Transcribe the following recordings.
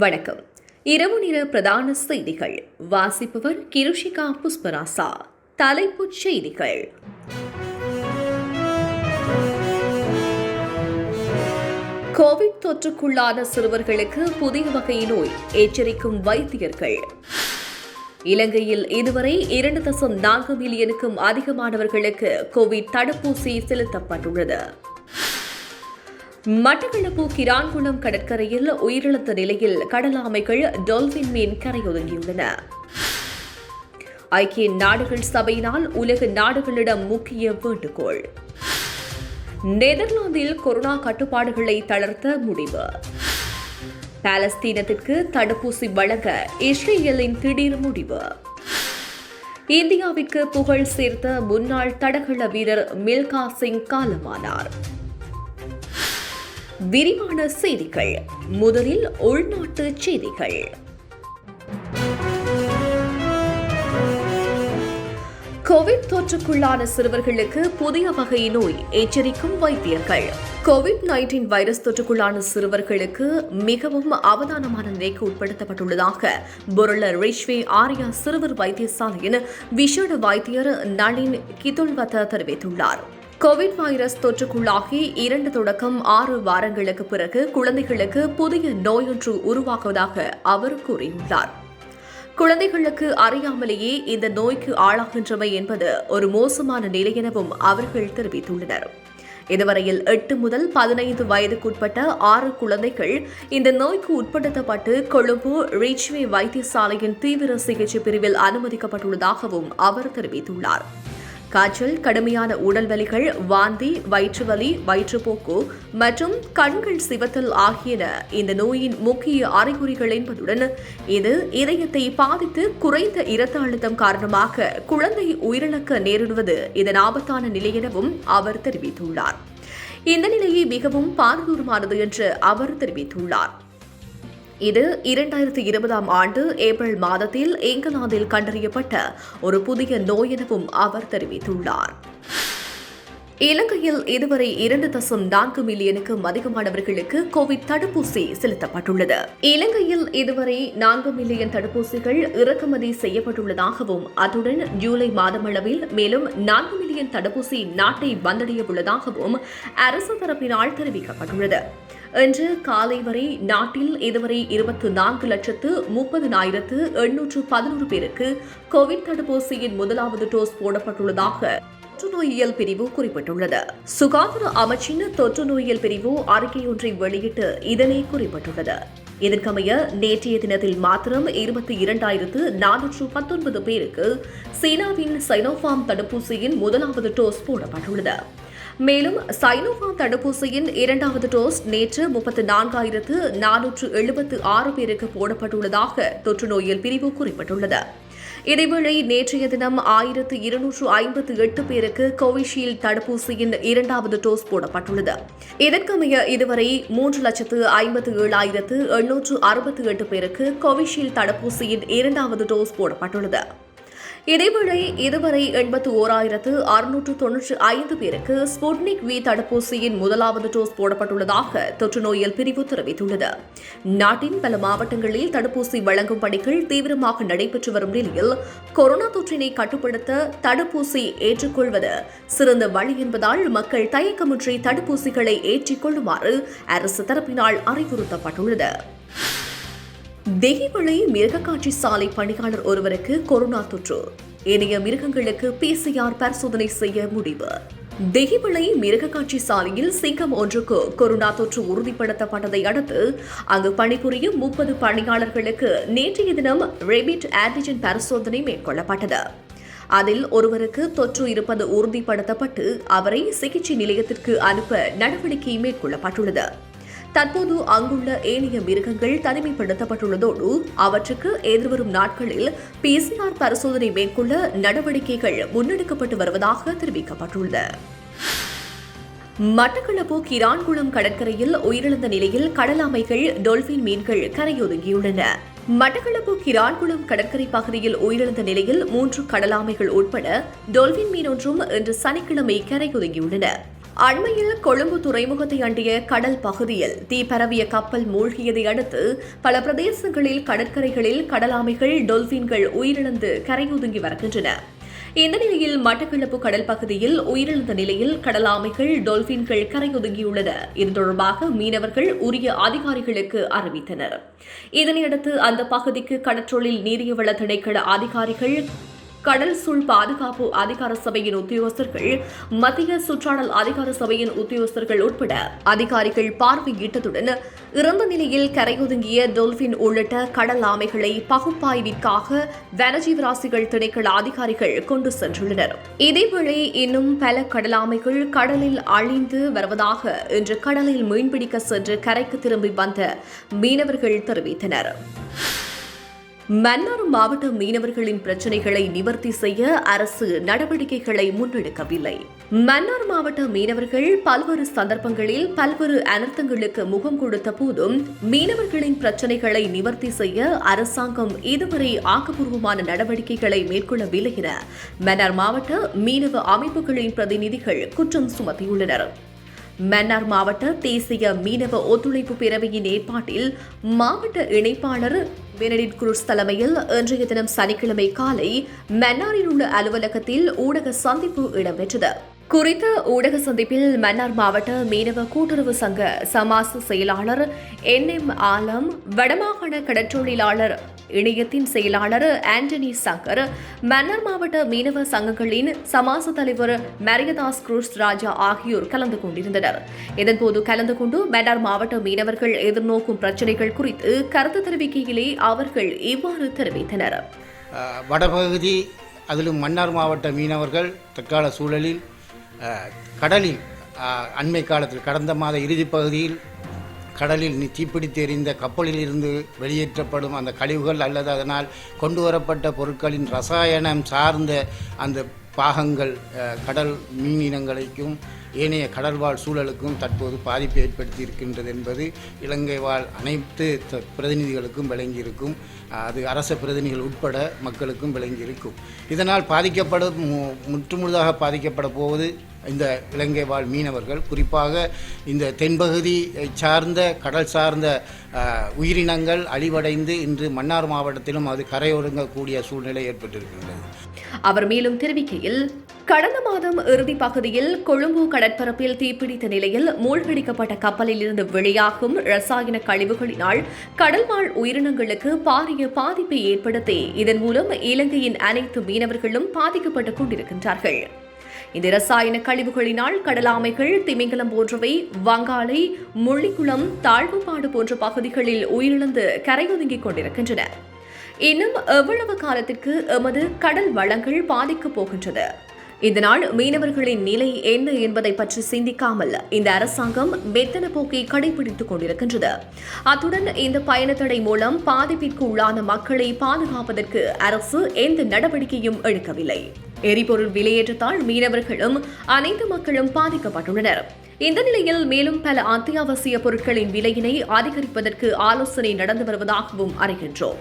வணக்கம். இரவு நேர பிரதான செய்திகள் வாசிப்பவர் கிருஷிகா புஷ்பராசா. தலைப்புச் செய்திகள். கோவிட் தொற்றுக்குள்ளான சிறுவர்களுக்கு புதிய வகை நோய் எச்சரிக்கும் வைத்தியர்கள். இலங்கையில் இதுவரை 2.4 மில்லியனுக்கும் அதிகமானவர்களுக்கு கோவிட் தடுப்பூசி செலுத்தப்பட்டுள்ளது. மட்டக்களப்பு கிரான்குளம் கடற்கரையில் உயிரிழந்த நிலையில் கடலாமைகள் டால்பின் மீன் கரையொதுங்கியுள்ளன. ஐக்கிய நாடுகள் சபையினால் உலக நாடுகளிடம் முக்கிய வேண்டுகோள். நெதர்லாந்தில் கொரோனா கட்டுப்பாடுகளை தளர்த்த முடிவு. பாலஸ்தீனத்திற்கு தடுப்பூசி வழங்க இஸ்ரேலின் திடீர் முடிவு. இந்தியாவிற்கு புகழ் சேர்த்த முன்னாள் தடகள வீரர் மில்கா சிங் காலமானார். விரிவான செய்திகள். முதலில் உள்நாட்டு செய்திகள். கோவிட் தொற்றுக்குள்ளான சிறுவர்களுக்கு புதிய வகை நோய் எச்சரிக்கும் வைத்தியர்கள். கோவிட்-19 வைரஸ் தொற்றுக்குள்ளான சிறுவர்களுக்கு மிகவும் அவதானமான நிலைக்கு உட்படுத்தப்பட்டுள்ளதாக பொருள ரிஷ்வே ஆர்யா சிறுவர் வைத்தியசாலையின் விசேட வைத்தியர் நளின் கிதுல்வத தெரிவித்துள்ளார். கோவிட் வைரஸ் தொற்றுக்குள்ளாகி 2 தொடக்கம் 6 வாரங்களுக்கு பிறகு குழந்தைகளுக்கு புதிய நோயொன்று உருவாக்குவதாக அவர் கூறியுள்ளார். குழந்தைகளுக்கு அறியாமலேயே இந்த நோய்க்கு ஆளாகின்றமை என்பது ஒரு மோசமான நிலை எனவும் அவர்கள் தெரிவித்துள்ளனர். இதுவரையில் 8 முதல் 15 வயதுக்குட்பட்ட 6 குழந்தைகள் இந்த நோய்க்கு உட்படுத்தப்பட்டு கொழும்பு ரிச்வே வைத்தியசாலையின் தீவிர சிகிச்சை பிரிவில் அனுமதிக்கப்பட்டுள்ளதாகவும் அவர் தெரிவித்துள்ளார். காய்ச்சல், கடுமையான உடல் வலிகள், வாந்தி, வயிற்றுவலி, வயிற்றுப்போக்கு மற்றும் கண்கள் சிவத்தல் ஆகியன இந்த நோயின் முக்கிய அறிகுறிகள் என்பதுடன் இது இதயத்தை பாதித்து குறைந்த இரத்த அழுத்தம் காரணமாக குழந்தை உயிரிழக்க நேரிடுவது இதன் ஆபத்தான நிலை எனவும் அவர் தெரிவித்துள்ளார். இந்த நிலையை மிகவும் பாரதூரமானது என்று அவர் தெரிவித்துள்ளார். இது 2020ஆம் ஆண்டு ஏப்ரல் மாதத்தில் இங்கிலாந்தில் கண்டறியப்பட்ட ஒரு புதிய நோய் எனவும் அவர் தெரிவித்துள்ளார். இலங்கையில் இதுவரை 2.4 மில்லியனுக்கும் அதிகமானவர்களுக்கு கோவிட் தடுப்பூசி செலுத்தப்பட்டுள்ளது. இலங்கையில் இதுவரை 4 மில்லியன் தடுப்பூசிகள் இறக்குமதி செய்யப்பட்டுள்ளதாகவும் அத்துடன் ஜூலை மாதமளவில் மேலும் 4 மில்லியன் தடுப்பூசி நாட்டை வந்தடைய உள்ளதாகவும் அரசு தரப்பினால் தெரிவிக்கப்பட்டுள்ளது. இன்று காலை வரை நாட்டில் இதுவரை 24,30,811 பேருக்கு கோவிட் தடுப்பூசியின் முதலாவது டோஸ் போடப்பட்டுள்ளதாக தொற்று நோயியல் பிரிவு குறிப்பிட்டுள்ளது. சுகாதார அமைச்சின் தொற்று நோயியல் பிரிவு அறிக்கையொன்றை வெளியிட்டு இதனை குறிப்பிட்டுள்ளது. இதற்கமைய நேற்றைய தினத்தில் மாத்திரம் 22,419 பேருக்கு சீனாவின் சைனோஃபார்ம் தடுப்பூசியின் முதலாவது டோஸ் போடப்பட்டுள்ளது. மேலும் சைனோஃபார்ம் தடுப்பூசியின் 2வது டோஸ் நேற்று 34,476 பேருக்கு போடப்பட்டுள்ளதாக தொற்று நோயியல் பிரிவு குறிப்பிட்டுள்ளது. இதேவேளை நேற்றைய தினம் 1,258 பேருக்கு கோவிஷீல்டு தடுப்பூசியின் 2வது டோஸ் போடப்பட்டுள்ளது. இதற்கமைய இதுவரை 3,57,868 பேருக்கு கோவிஷீல்டு தடுப்பூசியின் 2வது டோஸ் போடப்பட்டுள்ளது. இதேவேளை இதுவரை 81,695 பேருக்கு ஸ்புட்னிக் வி தடுப்பூசியின் முதலாவது டோஸ் போடப்பட்டுள்ளதாக தொற்று நோயியல் பிரிவு தெரிவித்துள்ளது. நாட்டின் பல மாவட்டங்களில் தடுப்பூசி வழங்கும் பணிகள் தீவிரமாக நடைபெற்று வரும் நிலையில் கொரோனா தொற்றினை கட்டுப்படுத்த தடுப்பூசி ஏற்றுக்கொள்வது சிறந்த வழி என்பதால் மக்கள் தயக்கமின்றி தடுப்பூசிகளை ஏற்றிக்கொள்ளுமாறு அரசு தரப்பினால் அறிவுறுத்தப்பட்டுள்ளது. தெஹிவளை மிருகக்காட்சி சாலை பணியாளர் ஒருவருக்கு கொரோனா தொற்று. ஏனைய மிருகங்களுக்கு PCR பரிசோதனை செய்ய முடிவு. தெஹிவளை மிருகக்காட்சி சாலையில் சிங்கம் ஒன்றுக்கு கொரோனா தொற்று உறுதிப்படுத்தப்பட்டதை அடுத்து அங்கு பணிபுரியும் 30 பணியாளர்களுக்கு நேற்றைய தினம் ரேபிட் ஆன்டிஜென் பரிசோதனை மேற்கொள்ளப்பட்டது. அதில் ஒருவருக்கு தொற்று இருப்பது உறுதிப்படுத்தப்பட்டு அவரை சிகிச்சை நிலையத்திற்கு அனுப்ப நடவடிக்கை மேற்கொள்ளப்பட்டுள்ளது. தற்போது அங்குள்ள ஏனைய மிருகங்கள் தனிமைப்படுத்தப்பட்டுள்ளதோடு அவற்றுக்கு எதிர்வரும் நாட்களில் PCR பரிசோதனை மேற்கொள்ள நடவடிக்கைகள் முன்னெடுக்கப்பட்டு வருவதாக தெரிவிக்கப்பட்டுள்ளது. மட்டக்களப்பு கிரான்குளம் கடற்கரையில் உயிரிழந்த நிலையில் கடலாமைகள் டால்பின் மீன்கள் கரையொதுங்கியுள்ளன. மட்டக்களப்பு கிரான்குளம் கடற்கரை பகுதியில் உயிரிழந்த நிலையில் 3 கடலாமைகள் உட்பட டால்பின் மீன் ஒன்றும் இன்று சனிக்கிழமை கரையொதுங்கியுள்ளன. அண்மையில் கொழும்பு துறைமுகத்தை அண்டிய கடல் பகுதியில் தீ பரவிய கப்பல் மூழ்கியதை அடுத்து பல பிரதேசங்களில் கடற்கரைகளில் கடலாமைகள் டொல்பின்கள் உயிரிழந்து கரையொதுங்கி வருகின்றன. இந்த நிலையில் மட்டக்களப்பு கடல் பகுதியில் உயிரிழந்த நிலையில் கடலாமைகள் டொல்பின்கள் கரையொதுங்கியுள்ளன. இது தொடர்பாக மீனவர்கள் உரிய அதிகாரிகளுக்கு அறிவித்தனர். இதனையடுத்து அந்த பகுதிக்கு கடற்றொழில் நீரியவள திணைக்கள அதிகாரிகள், கடல் சூழ் பாதுகாப்பு அதிகார சபையின் உத்தியோகஸ்தர்கள், மத்திய சுற்றாடல் அதிகார சபையின் உத்தியோகஸ்தர்கள் உட்பட அதிகாரிகள் பார்வையிட்டதுடன் இறந்த நிலையில் கரையொதுங்கிய டொல்பின் உள்ளிட்ட கடல் ஆமைகளை பகுப்பாய்விற்காக வனஜீவராசிகள் திணைக்கள அதிகாரிகள் கொண்டு சென்றுள்ளனர். இதேவேளை இன்னும் பல கடலாமைகள் கடலில் அழிந்து வருவதாக இன்று கடலில் மீன்பிடிக்க சென்று கரைக்கு திரும்பி வந்த மீனவர்கள் தெரிவித்தனர். மன்னார் மாவட்ட மீனவர்களின் பிரச்சினைகளை நிவர்த்தி செய்ய அரசு நடவடிக்கைகளை முன்னெடுக்கவில்லை. மன்னார் மாவட்ட மீனவர்கள் பல்வேறு சந்தர்ப்பங்களில் பல்வேறு அனர்த்தங்களுக்கு முகம் கொடுத்த போதும் மீனவர்களின் பிரச்சினைகளை நிவர்த்தி செய்ய அரசாங்கம் இதுவரை ஆக்கப்பூர்வமான நடவடிக்கைகளை மேற்கொள்ளவில்லை என மன்னார் மாவட்ட மீனவ அமைப்புகளின் பிரதிநிதிகள் குற்றம் சுமத்தியுள்ளனர். மன்னார் மாவட்ட தேசிய மீனவ ஒத்துழைப்பு பேரவையின் ஏற்பாட்டில் மாவட்ட இணைப்பாளர் பெனடிட் குரூஸ் தலைமையில் இன்றைய தினம் சனிக்கிழமை காலை மன்னாரில் உள்ள அலுவலகத்தில் ஊடக சந்திப்பு இடம்பெற்றது. குறித்த ஊடக சந்திப்பில் மன்னார் மாவட்ட மீனவ கூட்டுறவு சங்க சமாச செயலாளர் NM ஆலம், வடமாகாண கடற்றொழிலாளர் இணையத்தின் செயலாளர் ஆண்டனி சங்கர், மன்னார் மாவட்ட மீனவ சங்கங்களின் சமாச தலைவர் மரியதாஸ் குரூஸ் ராஜா ஆகியோர் கலந்து கொண்டிருந்தனர். இதன்போது கலந்து கொண்டு மன்னார் மாவட்ட மீனவர்கள் எதிர்நோக்கும் பிரச்சினைகள் குறித்து கருத்து தெரிவிக்கையிலே அவர்கள் இவ்வாறு தெரிவித்தனர். வடபகுதி அதிலும் மன்னார் மாவட்ட மீனவர்கள் தற்கால சூழலில் கடலில் அண்மை காலத்தில் கடந்த மாத இறுதி பகுதியில் கடலில் தீப்பிடித்து எறிந்த கப்பலில் இருந்து வெளியேற்றப்படும் அந்த கழிவுகள் அல்லது அதனால் கொண்டு வரப்பட்ட பொருட்களின் ரசாயனம் சார்ந்த அந்த பாகங்கள் கடல் மீனினங்களுக்கும் ஏனைய கடல்வாழ் சூழலுக்கும் தற்போது பாதிப்பை ஏற்படுத்தி இருக்கின்றது என்பது இலங்கை வாழ் அனைத்து பிரதிநிதிகளுக்கும் விளங்கியிருக்கும். அது அரச பிரதிநிதிகள் உட்பட மக்களுக்கும் விளங்கியிருக்கும். இதனால் முற்றுமுழுதாக பாதிக்கப்பட போவது இந்த இலங்கை வாழ் மீனவர்கள், குறிப்பாக இந்த தென்பகுதி சார்ந்த கடல் சார்ந்த உயிரினங்கள் அழிவடைந்து இன்று மன்னார் மாவட்டத்திலும் அது கரையொதுங்கக்கூடிய சூழ்நிலை ஏற்பட்டிருக்கின்றது. அவர் மேலும் தெரிவிக்கையில், கடந்த மாதம் இறுதி பகுதியில் கொழும்பு கடற்பரப்பில் தீப்பிடித்த நிலையில் மூழ்கடிக்கப்பட்ட கப்பலில் இருந்து வெளியாகும் ரசாயன கழிவுகளினால் கடல்வாழ் உயிரினங்களுக்கு பாரிய பாதிப்பை ஏற்படுத்தி இதன் மூலம் இலங்கையின் அனைத்து மீனவர்களும் பாதிக்கப்பட்டுக் கொண்டிருக்கின்றார்கள். இந்த ரசாயன கழிவுகளினால் கடலாமைகள், திமிங்கலம் போன்றவை வங்காளை, முள்ளிக்குளம், தாழ்வுபாடு போன்ற பகுதிகளில் உயிரிழந்து கரையொதுங்கிக் கொண்டிருக்கின்றன. இன்னும் எவ்வளவு காலத்திற்கு எமது கடல் வளங்கள் பாதிக்கப் போகின்றது? இதனால் மீனவர்களின் நிலை என்ன என்பதை பற்றி சிந்திக்காமல் இந்த அரசாங்கம் மெத்தன போக்கை கடைபிடித்துக் கொண்டிருக்கின்றது. அத்துடன் இந்த பயணத்தடை மூலம் பாதிப்பிற்கு உள்ளான மக்களை பாதுகாப்பதற்கு அரசு எந்த நடவடிக்கையும் எடுக்கவில்லை. எரிபொருள் விலையேற்றத்தால் மீனவர்களும் அனைத்து மக்களும் பாதிக்கப்பட்டுள்ளனர். இந்த நிலையில் மேலும் பல அத்தியாவசிய பொருட்களின் விலையினை அதிகரிப்பதற்கு ஆலோசனை நடந்து வருவதாகவும் அறிகின்றோம்.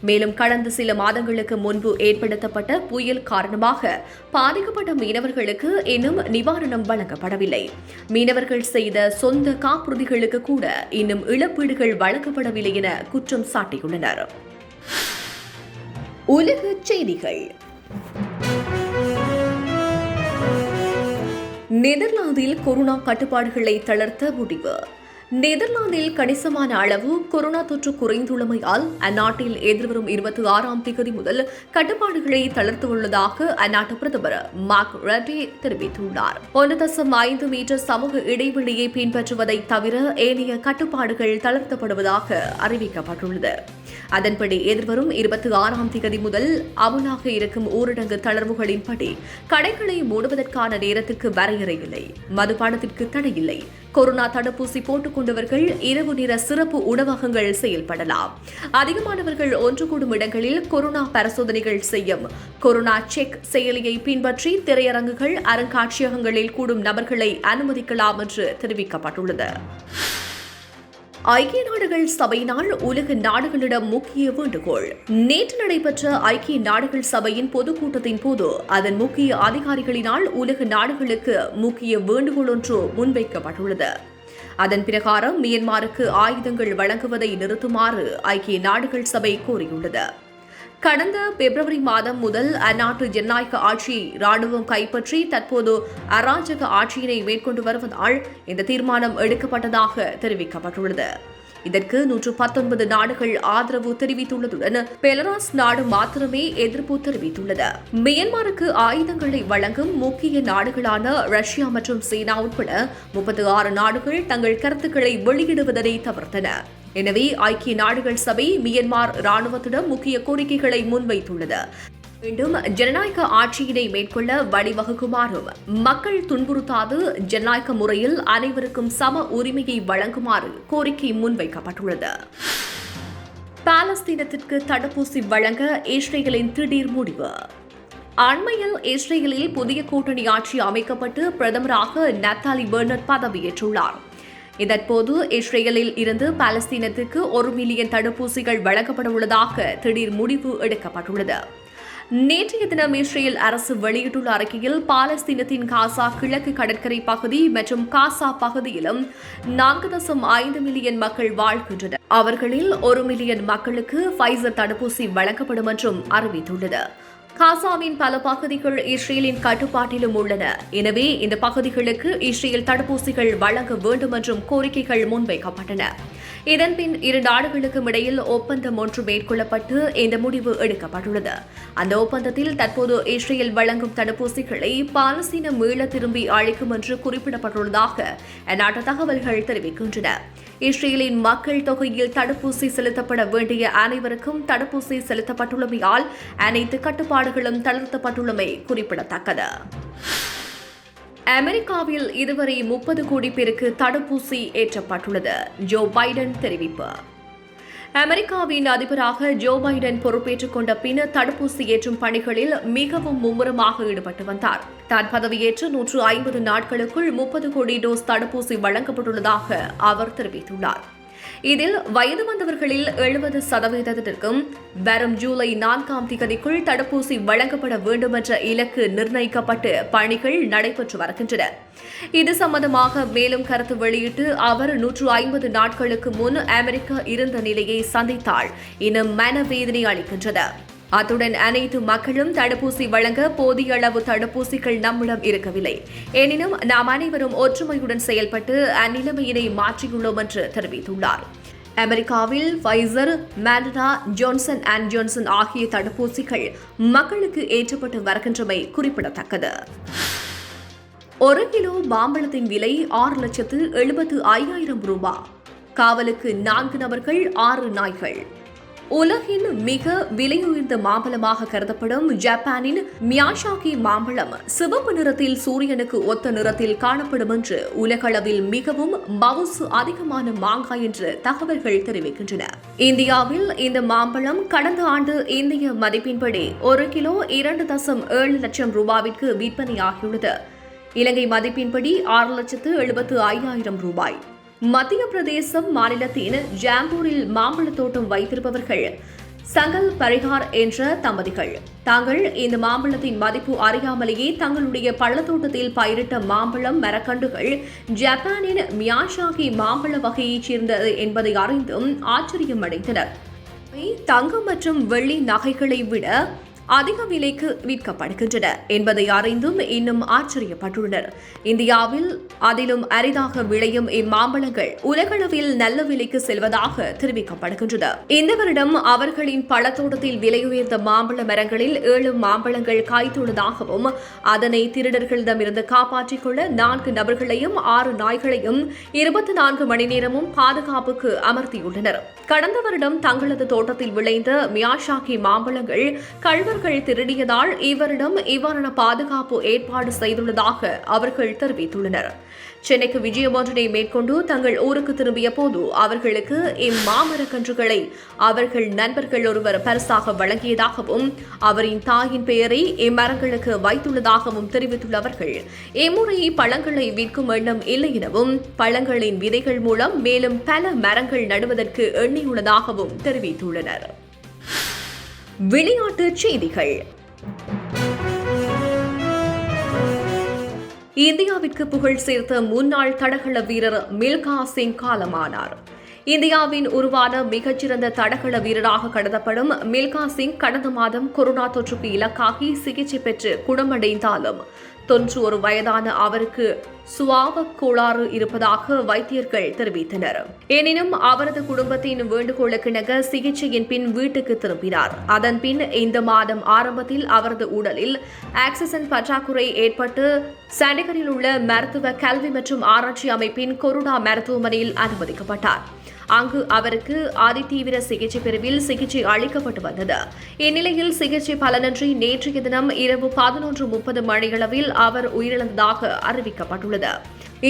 மேலும் கடந்த சில மாதங்களுக்கு முன்பு ஏற்படுத்தப்பட்ட புயல் காரணமாக பாதிக்கப்பட்ட மீனவர்களுக்கு இன்னும் நிவாரணம் வழங்கப்படவில்லை. மீனவர்கள் செய்த சொந்த காப்புறுதிகளுக்கு கூட இன்னும் இழப்பீடுகள் வழங்கப்படவில்லை என குற்றம் சாட்டியுள்ளனர். உலக செய்திகள். நெதர்லாந்தில் கொரோனா கட்டுப்பாடுகளை தளர்த்த முடிவு. நெதர்லாந்தில் கணிசமான அளவு கொரோனா தொற்று குறைந்துள்ளமையால் அந்நாட்டில் எதிர்வரும் 26ஆம் தேதி முதல் கட்டுப்பாடுகளை தளர்த்தவுள்ளதாக அந்நாட்டு பிரதமர் மார்க் ரட்டே தெரிவித்துள்ளார். 1.5 மீட்டர் சமூக இடைவெளியை பின்பற்றுவதை தவிர ஏனைய கட்டுப்பாடுகள் தளர்த்தப்படுவதாக அறிவிக்கப்பட்டுள்ளது. அதன்படி எதிர்வரும் 26ஆம் தேதி முதல் அமுலாக இருக்கும் ஊரடங்கு தளர்வுகளின்படி கடைகளை மூடுவதற்கான நேரத்திற்கு வரையறை இல்லை, மதுபானத்திற்கு தடையில்லை, கொரோனா தடுப்பூசி போட்டுக் கொண்டவர்கள் இரவு நேர சிறப்பு உணவகங்கள் செயல்படலாம், அதிகமானவர்கள் ஒன்று கூடும் இடங்களில் கொரோனா பரிசோதனைகள் செய்யும் கொரோனா செக் செயலியை பின்பற்றி திரையரங்குகள், அருங்காட்சியகங்களில் கூடும் நபர்களை அனுமதிக்கலாம் என்று தெரிவிக்கப்பட்டுள்ளது. ஐக்கிய நாடுகள் சபையினால் உலக நாடுகளிடம் முக்கிய வேண்டுகோள். நேற்று நடைபெற்ற ஐக்கிய நாடுகள் சபையின் பொதுக்கூட்டத்தின் போது அதன் முக்கிய அதிகாரிகளினால் உலக நாடுகளுக்கு முக்கிய வேண்டுகோள் ஒன்று முன்வைக்கப்பட்டுள்ளது. அதன் பிரகாரம் மியன்மாருக்கு ஆயுதங்கள் வழங்குவதை நிறுத்துமாறு ஐக்கிய நாடுகள் சபை கோரியுள்ளது. கடந்த பிப்ரவரி மாதம் முதல் அந்நாட்டு ஜனநாயக ஆட்சியை ராணுவம் கைப்பற்றி தற்போது அராஜக ஆட்சியினை மேற்கொண்டு வருவதால் இந்த தீர்மானம் எடுக்கப்பட்டதாக தெரிவிக்கப்பட்டுள்ளது. இதற்கு 119 நாடுகள் ஆதரவு தெரிவித்துள்ளதுடன் பெலராஸ் நாடு மாத்திரமே எதிர்ப்பு தெரிவித்துள்ளது. மியன்மாருக்கு ஆயுதங்களை வழங்கும் முக்கிய நாடுகளான ரஷ்யா மற்றும் சீனா உட்பட 36 நாடுகள் தங்கள் கருத்துக்களை வெளியிடுவதை தவிர்த்தன. எனவே ஐக்கிய நாடுகள் சபை மியன்மார் ராணுவத்திடம் முக்கிய கோரிக்கைகளை முன்வைத்துள்ளது. மீண்டும் ஜனநாயக ஆட்சியினை மேற்கொள்ள வழிவகுக்குமாறும் மக்கள் துன்புறுத்தாது ஜனநாயக முறையில் அனைவருக்கும் சம உரிமையை வழங்குமாறு கோரிக்கை முன்வைக்கப்பட்டுள்ளது. பாலஸ்தீனத்திற்கு தடுப்பூசி வழங்க இஸ்ரேலின் திடீர் முடிவு. அண்மையில் இஸ்ரேலில் புதிய கூட்டணி ஆட்சி அமைக்கப்பட்டு பிரதமராக நத்தாலி பெர்னட் பதவியேற்றுள்ளார். இதற்போது இஸ்ரேலில் இருந்து பாலஸ்தீனத்துக்கு 1 மில்லியன் தடுப்பூசிகள் வழங்கப்பட உள்ளதாக திடீர் முடிவு எடுக்கப்பட்டுள்ளது. நேற்றைய தினம் இஸ்ரேல் அரசு வெளியிட்டுள்ள அறிக்கையில் பாலஸ்தீனத்தின் காசா கிழக்கு கடற்கரை பகுதி மற்றும் காசா பகுதியிலும் 4.5 மில்லியன் மக்கள் வாழ்கின்றனர். அவர்களில் 1 மில்லியன் மக்களுக்கு ஃபைசர் தடுப்பூசி வழங்கப்படும் என்றும் அறிவித்துள்ளது. காசாவின் பல பகுதிகள் இஸ்ரேலின் கட்டுப்பாட்டிலும் உள்ளன. எனவே இந்த பகுதிகளுக்கு இஸ்ரேல் தடுப்பூசிகள் வழங்க வேண்டும் என்றும் கோரிக்கைகள் முன்வைக்கப்பட்டன. இதன்பின் 2 நாடுகளுக்கும் இடையில் ஒப்பந்தம் ஒன்று மேற்கொள்ளப்பட்டு இந்த முடிவு எடுக்கப்பட்டுள்ளது. அந்த ஒப்பந்தத்தில் தற்போது இஸ்ரேல் வழங்கும் தடுப்பூசிகளை பாலஸ்தீனம் மீள திரும்பி அளிக்கும் என்று குறிப்பிடப்பட்டுள்ளதாக அந்நாட்டு தகவல்கள் தெரிவிக்கின்றன. இஸ்ரேலின் மக்கள் தொகையில் தடுப்பூசி செலுத்தப்பட வேண்டிய அனைவருக்கும் தடுப்பூசி செலுத்தப்பட்டுள்ளமையால் அனைத்து கட்டுப்பாடுகளும் தளர்த்தப்பட்டுள்ளமை குறிப்பிடத்தக்கது. அமெரிக்காவில் இதுவரை 30 கோடி பேருக்கு தடுப்பூசி ஏற்றப்பட்டுள்ளது. ஜோ பைடன் தெரிவிப்பு. அமெரிக்காவின் அதிபராக ஜோ பைடன் பொறுப்பேற்றுக் கொண்ட பின் தடுப்பூசி ஏற்றும் பணிகளில் மிகவும் மும்முரமாக ஈடுபட்டு வந்தார். தான் பதவியேற்று 150 நாட்களுக்குள் 30 கோடி டோஸ் தடுப்பூசி வழங்கப்பட்டுள்ளதாக அவர் தெரிவித்துள்ளார். இதில் வயது வந்தவர்களில் 70%க்கும் வரும் ஜூலை 4ஆம் தேதிக்குள் தடுப்பூசி வழங்கப்பட வேண்டும் என்ற இலக்கு நிர்ணயிக்கப்பட்டு பணிகள் நடைபெற்று வருகின்றன. இது சம்பந்தமாக மேலும் கருத்து வெளியிட்டு அவர் 150 நாட்களுக்கு முன் அமெரிக்கா இருந்த நிலையை சந்தித்தால் இன்னும் மனவேதனை அளிக்கின்றது. அத்துடன் அனைத்து மக்களும் தடுப்பூசி வழங்க போதிய அளவு தடுப்பூசிகள் நம்மிடம் இருக்கவில்லை. எனினும் நாம் அனைவரும் ஒற்றுமையுடன் செயல்பட்டு அந்நிலைமையினை மாற்றியுள்ளோம் என்று தெரிவித்துள்ளார். அமெரிக்காவில் ஃபைசர், மாடர்னா, ஜான்சன் அண்ட் ஜான்சன் ஆகிய தடுப்பூசிகள் மக்களுக்கு ஏற்றப்பட்டு வருகின்றமை குறிப்பிடத்தக்கது. 1 கிலோ மாம்பழத்தின் விலை 6,75,000 ரூபாய். காவலுக்கு 4 நபர்கள் 6 நாய்கள். உலகின் மிக விலையுயர்ந்த மாம்பழமாக கருதப்படும் ஜப்பானின் மியாஷாகி மாம்பழம் சிவப்பு நிறத்தில் சூரியனுக்கு ஒத்த நிறத்தில் காணப்படும் என்று உலகளவில் மிகவும் மவுசு அதிகமான மாங்காய் என்று தகவல்கள் தெரிவிக்கின்றன. இந்தியாவில் இந்த மாம்பழம் கடந்த ஆண்டு இந்திய மதிப்பின்படி 1 கிலோ 2.7 லட்சம் ரூபாய்க்கு விற்பனையாகியுள்ளது. இலங்கை மதிப்பின்படி 6,75,000 ரூபாய். மத்திய பிரதேசம் மாநிலத்தின் ஜாம்பூரில் மாம்பழ தோட்டம் வைத்திருப்பவர்கள் சங்கல் பரிகார் என்ற தம்பதிகள் தாங்கள் இந்த மாம்பழத்தின் மதிப்பு அறியாமலேயே தங்களுடைய பள்ளத்தோட்டத்தில் பயிரிட்ட மாம்பழம் மரக்கன்றுகள் ஜப்பானின் மியாஷாகி மாம்பழ வகையைச் சேர்ந்தது என்பதை அறிந்தும் ஆச்சரியம் அடைந்தனர். தங்கம் மற்றும் வெள்ளி நகைகளை விட அதிக விலைக்கு விற்கப்படுகின்றன என்பதை அறிந்தும் இன்னும் ஆச்சரியப்பட்டுள்ளனர். இந்தியாவில் அதிலும் அரிதாக விளையும் இம்மாம்பழங்கள் உலகளவில் நல்ல விலைக்கு செல்வதாக தெரிவிக்கப்படுகின்றது. இந்த வருடம் அவர்களின் பழத்தோட்டத்தில் விலையுயர்ந்த மாம்பழ மரங்களில் 7 மாம்பழங்கள் காய்த்துள்ளதாகவும் அதனை திருடர்களிடமிருந்து காப்பாற்றிக் கொள்ள 4 நபர்களையும் 6 நாய்களையும் 24 மணி நேரமும் பாதுகாப்புக்கு அமர்த்தியுள்ளனர். கடந்த வருடம் தங்களது தோட்டத்தில் விளைந்த மியாஷாகி மாம்பழங்கள் கள்வர்கள் திருடியதால் இவரிடம் இவ்வாறான பாதுகாப்பு ஏற்பாடு செய்துள்ளதாக அவர்கள் தெரிவித்துள்ளனர். சென்னைக்கு விஜயம் ஒன்றினை மேற்கொண்டு தங்கள் ஊருக்கு திரும்பிய போது அவர்களுக்கு இம்மாமரக் கன்றுகளை அவர்கள் நண்பர்கள் ஒருவர் பரிசாக வழங்கியதாகவும் அவரின் தாயின் பெயரை இம்மரங்களுக்கு வைத்துள்ளதாகவும் தெரிவித்துள்ள அவர்கள் இம்முறை பழங்களை விற்கும் எண்ணம் இல்லை எனவும் பழங்களின் விதைகள் மூலம் மேலும் பல மரங்கள் நடுவதற்கு எண்ணியுள்ளதாகவும் தெரிவித்துள்ளனர். விளையாட்டுச் செய்திகள். இந்தியாவிற்கு புகழ் சேர்த்த முன்னாள் தடகள வீரர் மில்கா சிங் காலமானார். இந்தியாவின் உருவான மிகச்சிறந்த தடகள வீரராக கருதப்படும் மில்கா சிங் கடந்த மாதம் கொரோனா தொற்றுக்கு இலக்காகி சிகிச்சை பெற்று குணமடைந்தாலும் 91 வயதான அவருக்கு சுவாபக் கோளாறு இருப்பதாக வைத்தியர்கள் தெரிவித்தனர். எனினும் அவரது குடும்பத்தின் வேண்டுகோளுக்கிணங்க சிகிச்சையின் பின் வீட்டுக்கு திரும்பினார். அதன் பின் இந்த மாதம் ஆரம்பத்தில் அவரது உடலில் ஆக்சிஜன் பற்றாக்குறை ஏற்பட்டு சண்டிகரில் உள்ள மருத்துவ கல்வி மற்றும் ஆராய்ச்சி அமைப்பின் கொரோனா மருத்துவமனையில் அனுமதிக்கப்பட்டார். அங்கு அவருக்கு அதிதீவிர சிகிச்சை பிரிவில் சிகிச்சை அளிக்கப்பட்டு வந்தது. இந்நிலையில் சிகிச்சை பலனின்றி நேற்றைய தினம் இரவு 11:30 மணியளவில் அவர் உயிரிழந்ததாக அறிவிக்கப்பட்டுள்ளது.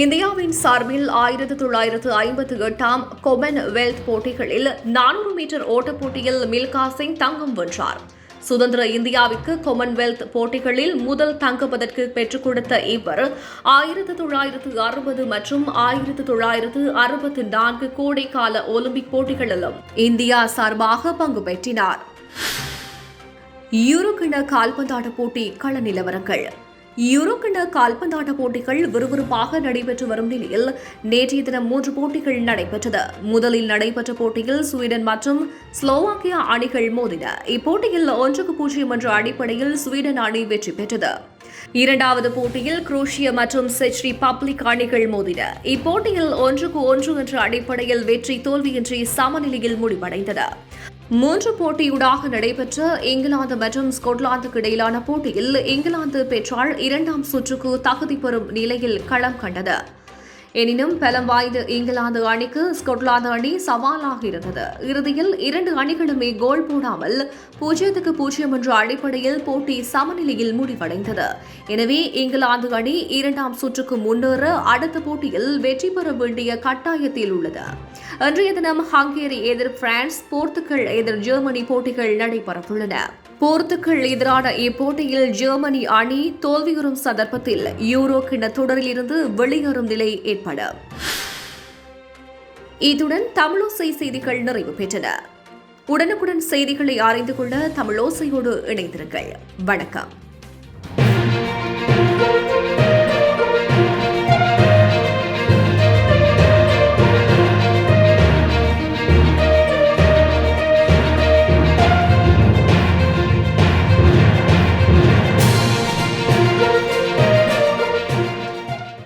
இந்தியாவின் சார்பில் 1958 காமன்வெல்த் போட்டிகளில் 400 மீட்டர் ஓட்டப் போட்டியில் மில்கா சிங் தங்கம் வென்றார். சுதந்திர இந்தியாவிற்கு காமன்வெல்த் போட்டிகளில் முதல் தங்கப்பதற்கு பெற்றுக் கொடுத்த இவர் 1960 மற்றும் 1964 கோடைக்கால ஒலிம்பிக் போட்டிகளிலும் இந்தியா சார்பாக பங்கு பெற்றினார். யூரோ கிண்ண கால்பந்தாட்ட போட்டி கள நிலவரங்கள். யூரோ கிண்ண கால்பந்தாட்ட போட்டிகள் விறுவிறுப்பாக நடைபெற்று வரும் நிலையில் நேற்றைய தினம் 3 போட்டிகள் நடைபெற்றது. முதலில் நடைபெற்ற போட்டியில் ஸ்வீடன் மற்றும் ஸ்லோவாக்கியா அணிகள் மோதின. இப்போட்டியில் 1-0 என்ற அடிப்படையில் ஸ்வீடன் அணி வெற்றி பெற்றது. இரண்டாவது போட்டியில் குரோஷியா மற்றும் செக் ரிபப்ளிக் அணிகள் மோதின. இப்போட்டியில் 1-1 என்ற அடிப்படையில் வெற்றி தோல்வியின்றி சமநிலையில் முடிவடைந்தது. 3 போட்டியூடாக நடைபெற்ற இங்கிலாந்து மற்றும் ஸ்கொட்லாந்துக்கு இடையிலான போட்டியில் இங்கிலாந்து பெற்றால் 2ஆம் சுற்றுக்கு தகுதி பெறும் நிலையில் களம் கண்டது. எனினும் பலம் வாய்ந்த இங்கிலாந்து அணிக்கு ஸ்கொட்லாந்து அணி சவாலாக இருந்தது. இறுதியில் 2 அணிகளுமே கோல் போடாமல் 0-0 என்ற அடிப்படையில் போட்டி சமநிலையில் முடிவடைந்தது. எனவே இங்கிலாந்து அணி 2ஆம் சுற்றுக்கு முன்னேற அடுத்த போட்டியில் வெற்றி பெற வேண்டிய கட்டாயத்தில் உள்ளது. இன்றைய தினம் ஹங்கேரி எதிர் பிரான்ஸ், போர்த்துகல் எதிர் ஜெர்மனி போட்டிகள் நடைபெறவுள்ளன. போர்த்துகல் எதிரான இப்போட்டியில் ஜெர்மனி அணி தோல்வியுறும் சந்தர்ப்பத்தில் யூரோ கிண்ண தொடரில் இருந்து வெளியேறும் நிலை ஏற்படும். இத்துடன் தமிழோசை செய்திகள் நிறைவு பெற்றன. உடனுக்குடன் செய்திகளை அறிந்து கொள்ள தமிழோசையோடு இணைந்திருங்கள். வணக்கம்.